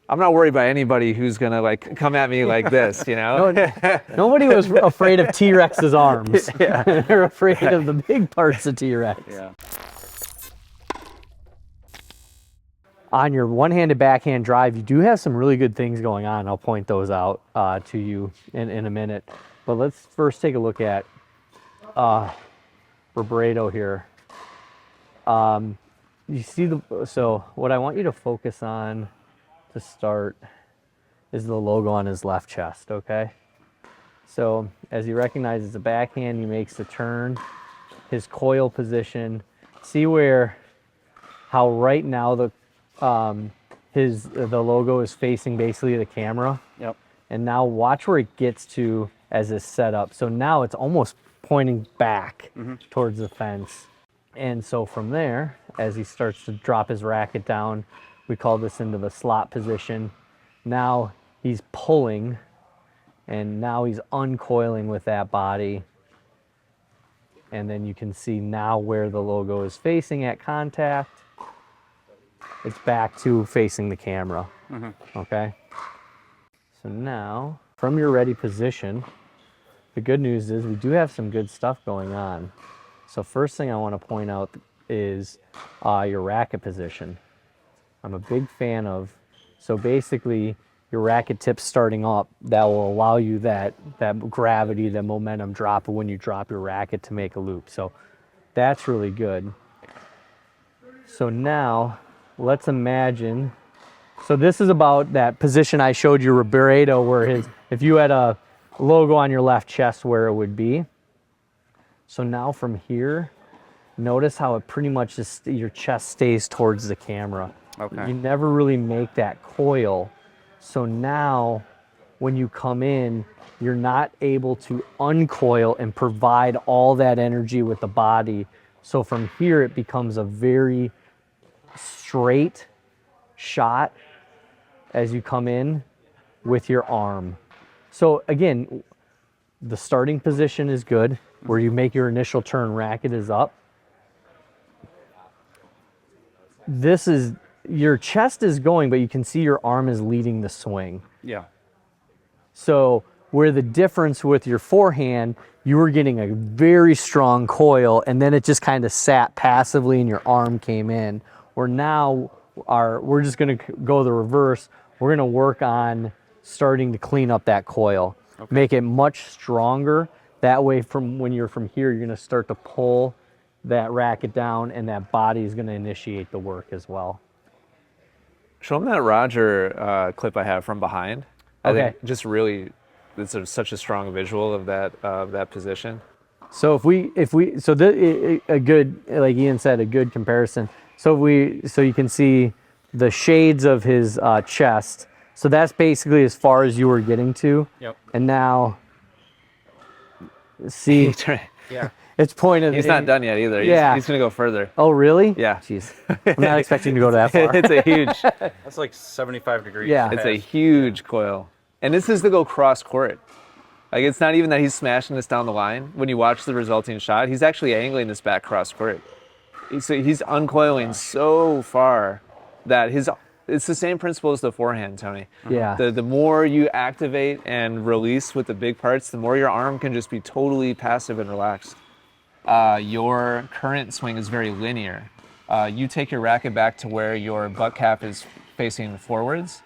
I'm not worried by anybody who's gonna like come at me like this, you know? Nobody was afraid of T-Rex's arms. They're afraid of the big parts of T-Rex. Yeah. On your one-handed backhand drive, you do have some really good things going on. I'll point those out to you in a minute. But let's first take a look at Roberto here. You see so what I want you to focus on to start is the logo on his left chest, okay? So as he recognizes the backhand, he makes the turn, his coil position. See how right now the logo is facing basically the camera. Yep. And now watch where it gets to as it's set up. So now it's almost pointing back towards the fence. And so from there, as he starts to drop his racket down, we call this into the slot position. Now he's pulling, and now he's uncoiling with that body. And then you can see now where the logo is facing at contact. It's back to facing the camera, okay? So now, from your ready position, the good news is we do have some good stuff going on. So first thing I want to point out is your racket position. I'm a big fan of, so basically your racket tip starting up, that will allow you that gravity, that momentum drop when you drop your racket to make a loop. So that's really good. So now let's imagine, so this is about that position I showed you, Roberto, where if you had a logo on your left chest, where it would be. So now from here, notice how it pretty much just your chest stays towards the camera. Okay. You never really make that coil. So now when you come in, you're not able to uncoil and provide all that energy with the body. So from here, it becomes a very straight shot as you come in with your arm. So again, the starting position is good, where you make your initial turn, racket is up. This is, your chest is going, but you can see your arm is leading the swing. Yeah. So where the difference with your forehand, you were getting a very strong coil, and then it just kind of sat passively and your arm came in. Where now we're just gonna go the reverse. We're gonna work on starting to clean up that coil. Okay. Make it much stronger. That way from when you're from here, you're gonna start to pull that racket down, and that body is gonna initiate the work as well. Show them that Roger clip I have from behind. I Okay. think just really, it's such a strong visual of that position. So a good, like Ian said, a good comparison. So you can see the shades of his chest. So that's basically as far as you were getting to. Yep. And now, see, Yeah. it's pointed. He's not done yet either. He's going to go further. Oh, really? Yeah. Jeez. I'm not expecting to go that far. It's a huge, That's like 75 degrees. Yeah. it's a huge coil. And this is to go cross court. Like, it's not even that he's smashing this down the line. When you watch the resulting shot, he's actually angling this back cross court. He's uncoiling so far that it's the same principle as the forehand, Tony. Yeah. The more you activate and release with the big parts, the more your arm can just be totally passive and relaxed. Your current swing is very linear. You take your racket back to where your butt cap is facing forwards,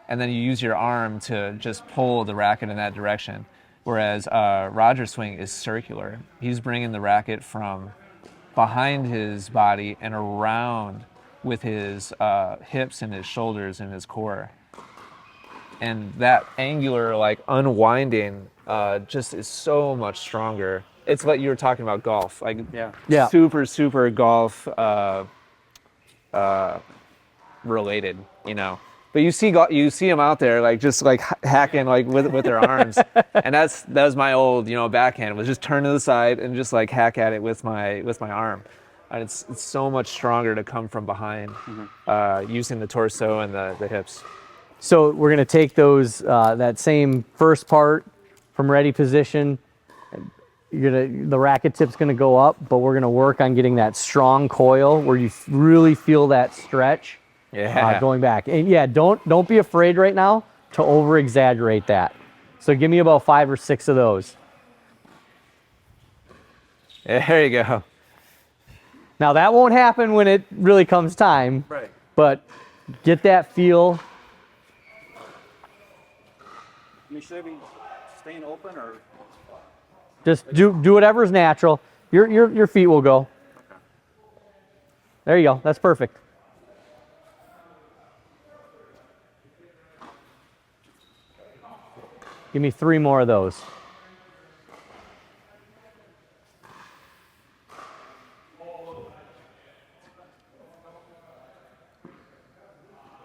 and then you use your arm to just pull the racket in that direction. Whereas Roger's swing is circular. He's bringing the racket from behind his body and around with his hips and his shoulders and his core. And that angular, like, unwinding just is so much stronger. It's like you were talking about golf, like Yeah. super golf related, you know. But you see them out there like just like hacking like with their arms, and that was my old backhand, was just turn to the side and just like hack at it with my arm, and it's so much stronger to come from behind, using the torso and the hips. So we're gonna take those that same first part from ready position. The racket tip's gonna go up, but we're gonna work on getting that strong coil where you really feel that stretch. Yeah. going back. And yeah, don't be afraid right now to over exaggerate that. So give me about 5 or 6 of those. There you go. Now that won't happen when it really comes time, Right. but get that feel. I mean, should I be staying open or? Just do whatever's natural. Your feet will go. Okay. There you go. That's perfect. Give me 3 more of those.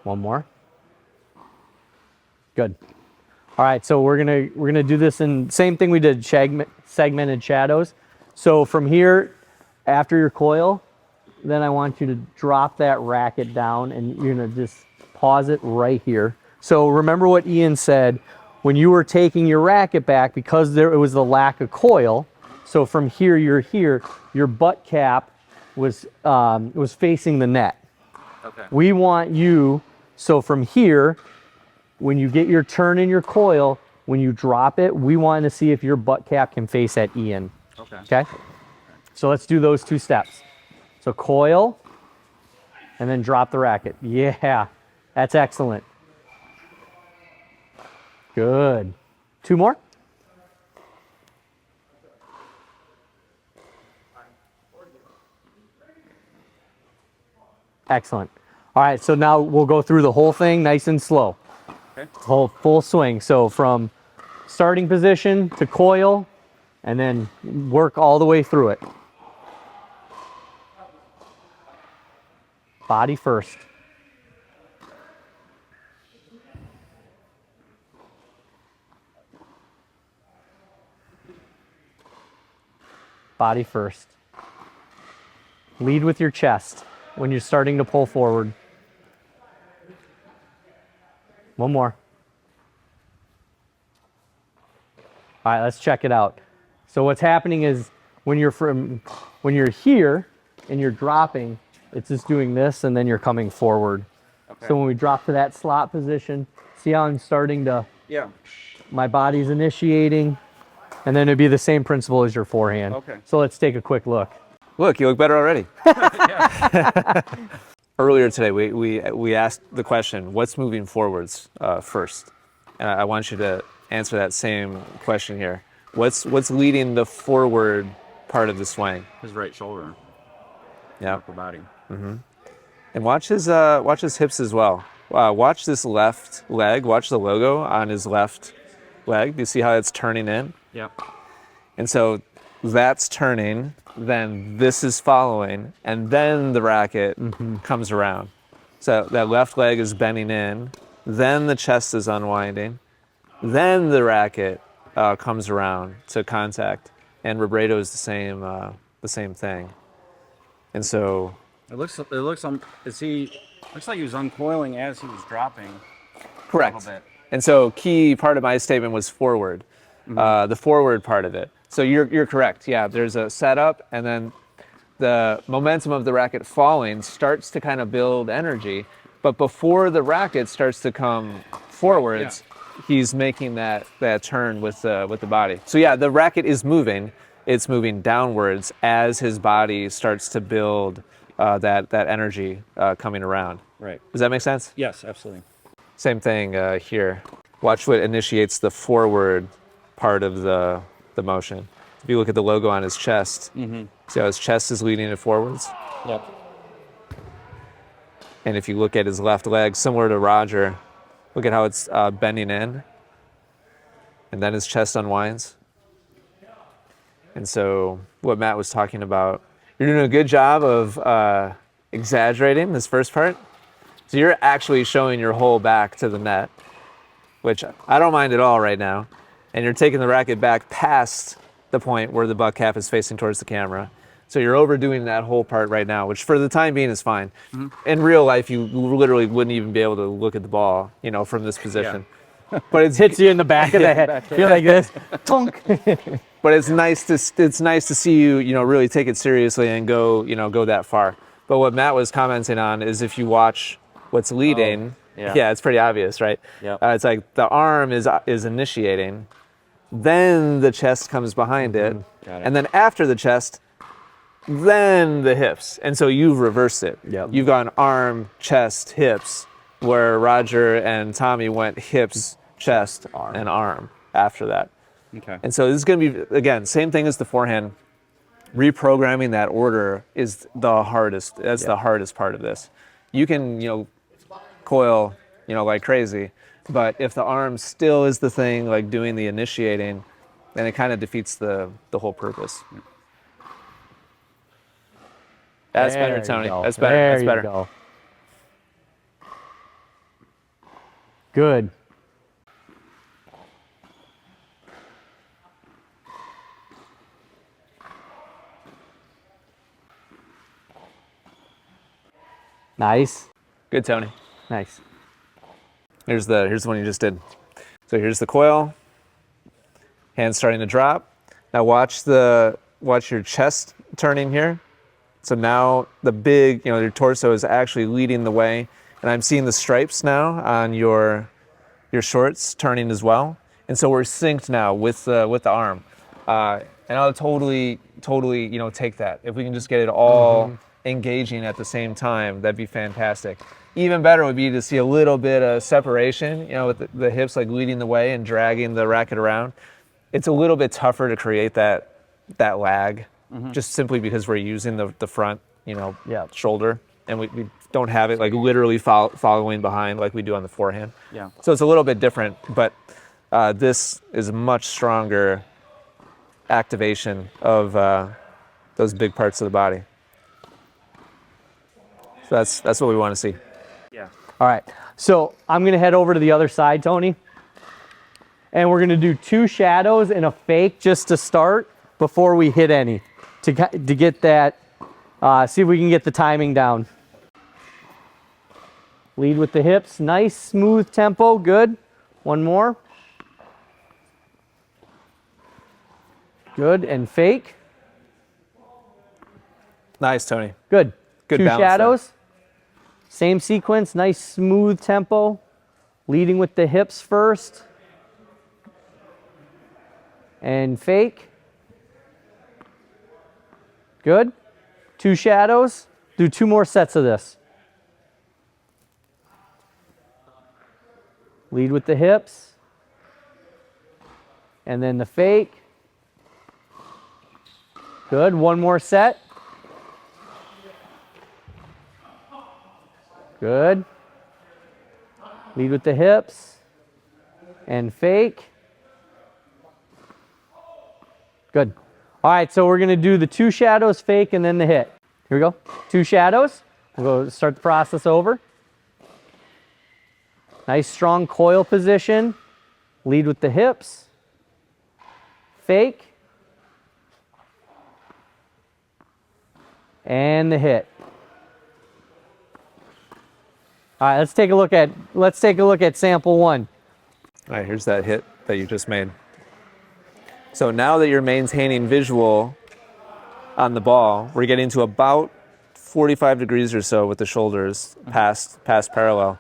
One more. Good. All right, so we're gonna do this in same thing we did, segmented shadows. So from here, after your coil, then I want you to drop that racket down, and you're gonna just pause it right here. So remember what Ian said when you were taking your racket back, because it was the lack of coil. So from here, you're here. Your butt cap was facing the net. Okay. We want you, so from here, when you get your turn in your coil, when you drop it, we want to see if your butt cap can face at Ian. Okay. Okay? So let's do those 2 steps. So coil, and then drop the racket. Yeah, that's excellent. Good. 2 more. Excellent. All right, so now we'll go through the whole thing nice and slow. Okay. Whole full swing. So from starting position to coil, and then work all the way through it. Body first. Body first. Lead with your chest when you're starting to pull forward. One more. All right, let's check it out. So what's happening is when you're here and you're dropping, it's just doing this, and then you're coming forward. Okay. So when we drop to that slot position, see how I'm starting to, Yeah. my body's initiating, and then it'd be the same principle as your forehand. Okay. So let's take a quick look. Look, you look better already. Earlier today, we asked the question, what's moving forwards first? And I want you to answer that same question here. What's leading the forward part of the swing? His right shoulder. Yeah. Upper body. And watch his hips as well. Watch this left leg. Watch the logo on his left leg. Do you see how it's turning in? Yeah. And so that's turning, then this is following, and then the racket comes around. So that left leg is bending in, then the chest is unwinding, then the racket comes around to contact, and vibrato is the same thing. And so Looks like he was uncoiling as he was dropping. correct. A little bit. And so key part of my statement was forward, the forward part of it. So you're correct. Yeah, there's a setup, and then the momentum of the racket falling starts to kind of build energy. But before the racket starts to come forwards, he's making that turn with the body. So yeah, the racket is moving. It's moving downwards as his body starts to build that energy coming around. Right. Does that make sense? Yes, absolutely. Same thing here. Watch what initiates the forward part of the motion. If you look at the logo on his chest, see how his chest is leading it forwards? Yep. And if you look at his left leg, similar to Roger, look at how it's bending in, and then his chest unwinds. And so what Matt was talking about, you're doing a good job of exaggerating this first part. So you're actually showing your whole back to the net, which I don't mind at all right now. And you're taking the racket back past the point where the butt cap is facing towards the camera. So you're overdoing that whole part right now, which for the time being is fine. In real life, you literally wouldn't even be able to look at the ball, from this position. But it Hits you in the back of the head. You're like this. Tonk. But it's nice to see you, really take it seriously and go that far. But what Matt was commenting on is if you watch what's leading. yeah. It's pretty obvious, right? Yep. It's like the arm is initiating, then the chest comes behind it, Got it. and then after the chest, then the hips. And so you've reversed it. Yep. You've gone arm, chest, hips, where Roger and Tommy went hips, chest, and arm after that. Okay. And so this is going to be, again, same thing as the forehand. Reprogramming that order is the hardest. That's the hardest part of this. You can, coil, like crazy, but if the arm still is the thing, like doing the initiating, then it kind of defeats the whole purpose. That's There better, you Tony. go. That's better. There That's you better. go. Good. Nice. Good, Tony. Nice. Here's the one you just did. So here's the coil. Hands starting to drop. Now watch your chest turning here. So now the big, your torso is actually leading the way, and I'm seeing the stripes now on your shorts turning as well. And so we're synced now with the arm. And I'll totally, take that. If we can just get it all engaging at the same time, that'd be fantastic. Even better would be to see a little bit of separation, with the hips like leading the way and dragging the racket around. It's a little bit tougher to create that lag, just simply because we're using the front, shoulder, and we don't have it like literally following behind like we do on the forehand. Yeah. So it's a little bit different, but this is a much stronger activation of those big parts of the body. So that's what we want to see. Yeah. All right. So I'm going to head over to the other side, Tony. And we're going to do 2 shadows and a fake just to start before we hit any to get that, see if we can get the timing down. Lead with the hips. Nice, smooth tempo. Good. One more. Good. And fake. Nice, Tony. Good. Good 2 balance shadows. Same sequence. Nice, smooth tempo. Leading with the hips first. And fake. Good. 2 shadows. Do 2 more sets of this. Lead with the hips. And then the fake. Good. 1 more set. Good. Lead with the hips. And fake. Good. All right, so we're going to do the 2 shadows, fake, and then the hit. Here we go. 2 shadows. We'll go start the process over. Nice, strong coil position. Lead with the hips. Fake. And the hit. All right, let's take a look at sample 1. All right, here's that hit that you just made. So now that you're maintaining visual on the ball, we're getting to about 45 degrees or so with the shoulders past parallel,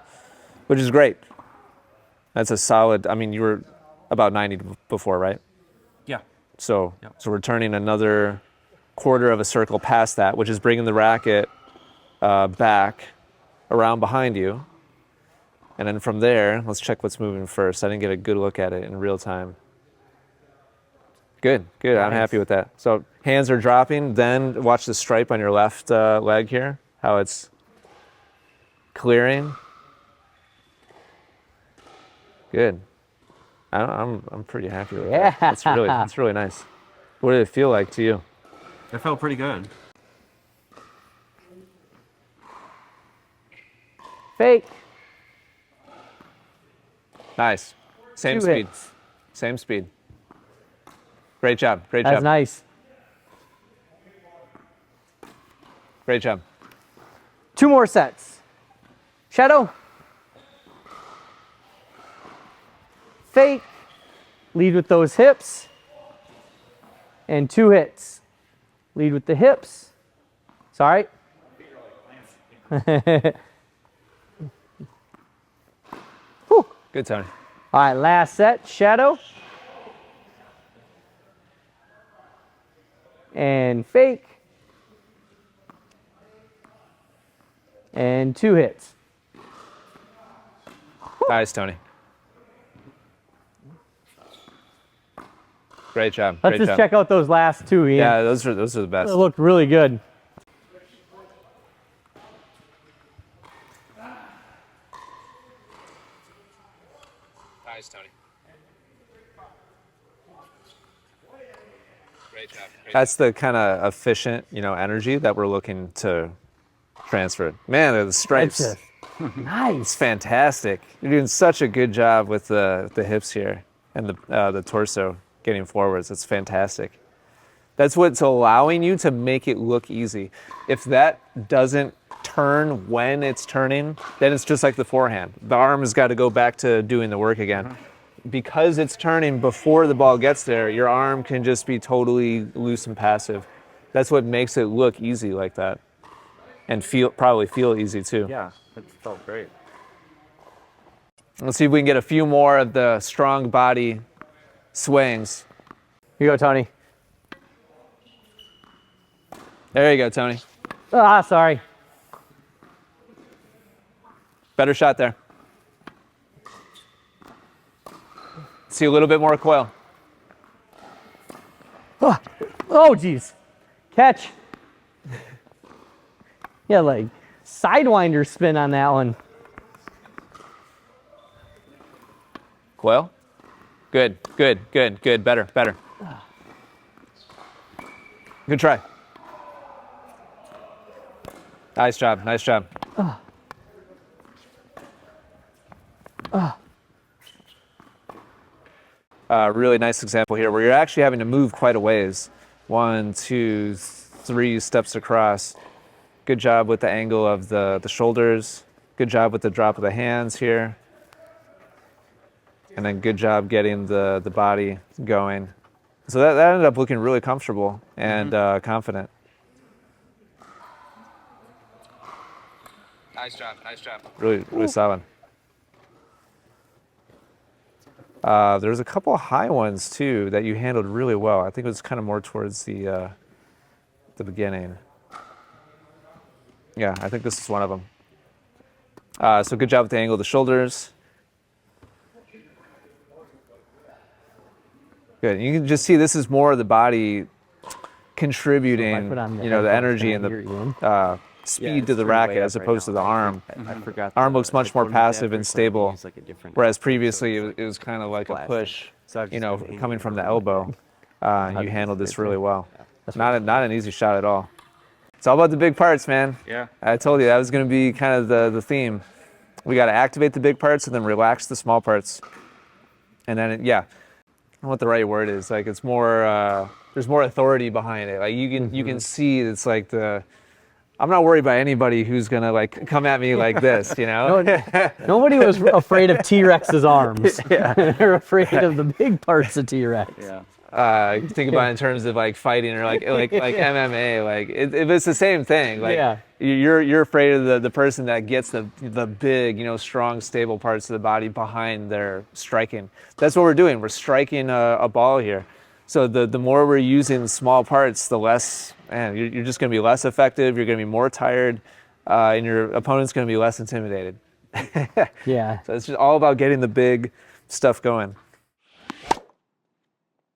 which is great. That's a solid, you were about 90 before, right? Yeah. So we're turning another quarter of a circle past that, which is bringing the racket back around behind you. And then from there, let's check what's moving first. I didn't get a good look at it in real time. Good. Nice. I'm happy with that. So hands are dropping. Then watch the stripe on your left leg here, how it's clearing. Good. I'm pretty happy with that. That's really nice. What did it feel like to you? It felt pretty good. Fake. Nice. Same 2 speed. hits. Same speed. Great job. That's nice. Great job. 2 more sets. Shadow. Fake. Lead with those hips. And 2 hits. Lead with the hips. Sorry. Good, Tony. All right, last set, shadow. And fake. And 2 hits. Nice, Tony. Great job. Let's just check out those last 2, Ian. Yeah, those are the best. It looked really good. Nice, Tony. Great job. That's the kind of efficient, energy that we're looking to transfer. Man, the stripes. That's nice. It's fantastic. You're doing such a good job with the hips here and the torso getting forwards. It's fantastic. That's what's allowing you to make it look easy. If that doesn't turn when it's turning, then it's just like the forehand. The arm has got to go back to doing the work again. Because it's turning before the ball gets there, your arm can just be totally loose and passive. That's what makes it look easy like that. And probably feel easy too. Yeah, it felt great. Let's see if we can get a few more of the strong body swings. Here you go, Tony. There you go, Tony. Ah, sorry. Better shot there. See a little bit more coil. Oh, geez. Catch. Yeah, like sidewinder spin on that one. Coil. Good, good, good, good. Better, better. Good try. Nice job, nice job. Really nice example here where you're actually having to move quite a ways. 1, 2, 3 steps across. Good job with the angle of the shoulders. Good job with the drop of the hands here. And then good job getting the body going. So that ended up looking really comfortable and confident. Nice job, nice job. Really, really solid. There's a couple of high ones too that you handled really well. I think it was kind of more towards the beginning. Yeah, I think this is one of them. So good job with the angle of the shoulders. Good. You can just see this is more of the body contributing, the energy and the speed to the racket as opposed to the arm. I forgot. Arm looks much more passive and stable, whereas previously it was kind of like a push, coming from the elbow. You handled this really well. Not an easy shot at all. It's all about the big parts, man. Yeah. I told you that was going to be kind of the theme. We got to activate the big parts and then relax the small parts. And then, I don't know what the right word is. Like it's more, there's more authority behind it. Like you can see it's like I'm not worried about anybody who's going to like come at me like this, Nobody was afraid of T-Rex's arms. They're afraid of the big parts of T-Rex. Yeah. Think about it in terms of like fighting or like MMA. Like it's the same thing. Like you're afraid of the person that gets the big, strong, stable parts of the body behind their striking. That's what we're doing. We're striking a ball here. So the more we're using small parts, the less, man, you're just going to be less effective. You're going to be more tired, and your opponent's going to be less intimidated. Yeah. So it's just all about getting the big stuff going.